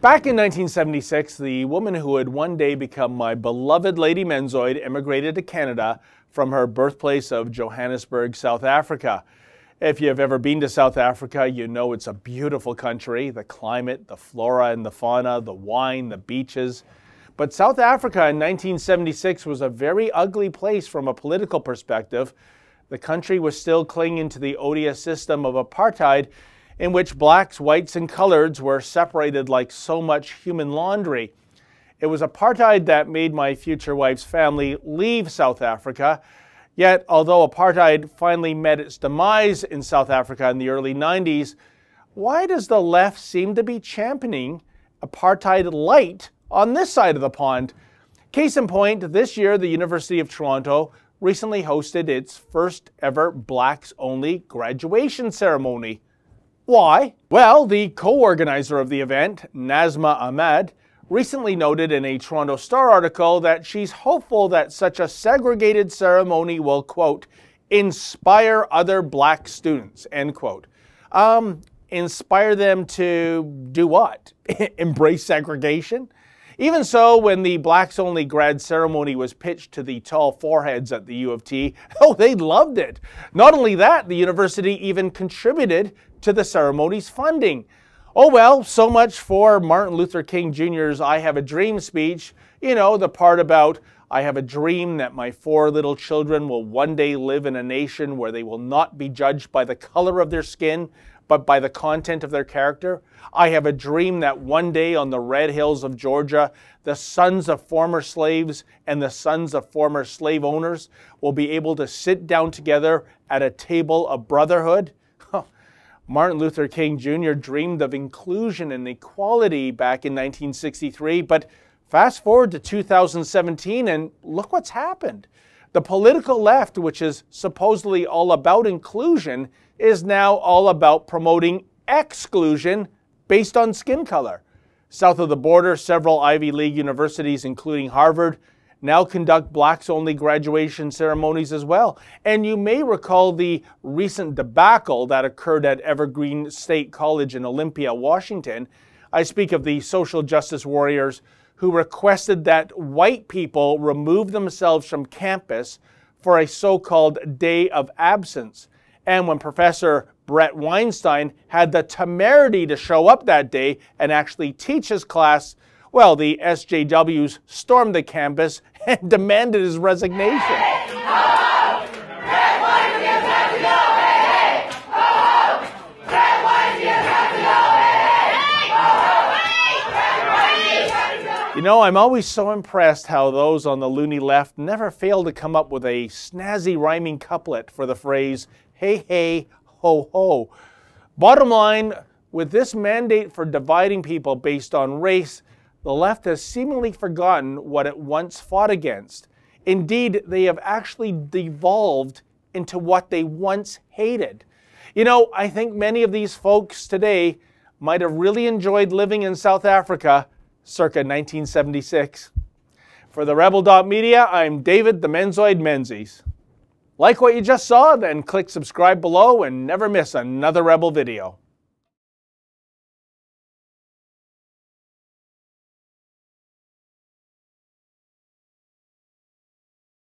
Back in 1976, the woman who would one day become my beloved Lady Menzoid immigrated to Canada from her birthplace of Johannesburg, South Africa. If you've ever been to South Africa, you know it's a beautiful country. The climate, the flora and the fauna, the wine, the beaches. But South Africa in 1976 was a very ugly place from a political perspective. The country was still clinging to the odious system of apartheid, in which blacks, whites, and coloreds were separated like so much human laundry. It was apartheid that made my future wife's family leave South Africa. Yet, although apartheid finally met its demise in South Africa in the early 90s, why does the left seem to be championing apartheid-lite on this side of the pond? Case in point, this year the University of Toronto recently hosted its first ever blacks-only graduation ceremony. Why? Well, the co-organizer of the event, Nazma Ahmed, recently noted in a Toronto Star article that she's hopeful that such a segregated ceremony will, quote, inspire other black students, end quote. Inspire them to do what? Embrace segregation? Even so, when the blacks-only grad ceremony was pitched to the tall foreheads at the U of T, they loved it. Not only that, the university even contributed to the ceremony's funding. Oh well, so much for Martin Luther King Jr.'s I Have a Dream speech. You know, the part about, I have a dream that my 4 little children will one day live in a nation where they will not be judged by the color of their skin, but by the content of their character. I have a dream that one day on the red hills of Georgia, the sons of former slaves and the sons of former slave owners will be able to sit down together at a table of brotherhood. Martin Luther King Jr. dreamed of inclusion and equality back in 1963, but fast forward to 2017 and look what's happened. The political left, which is supposedly all about inclusion, is now all about promoting exclusion based on skin color. South of the border, several Ivy League universities, including Harvard, now conduct blacks-only graduation ceremonies as well. And you may recall the recent debacle that occurred at Evergreen State College in Olympia, Washington. I speak of the social justice warriors who requested that white people remove themselves from campus for a so-called day of absence. And when Professor Brett Weinstein had the temerity to show up that day and actually teach his class, well, the SJWs stormed the campus and demanded his resignation. You know, I'm always so impressed how those on the loony left never fail to come up with a snazzy rhyming couplet for the phrase, hey, hey, ho, ho. Bottom line, with this mandate for dividing people based on race, the left has seemingly forgotten what it once fought against. Indeed, they have actually devolved into what they once hated. You know, I think many of these folks today might have really enjoyed living in South Africa circa 1976. For the Rebel.media, I'm David the Menzoid Menzies. Like what you just saw, then click subscribe below and never miss another Rebel video.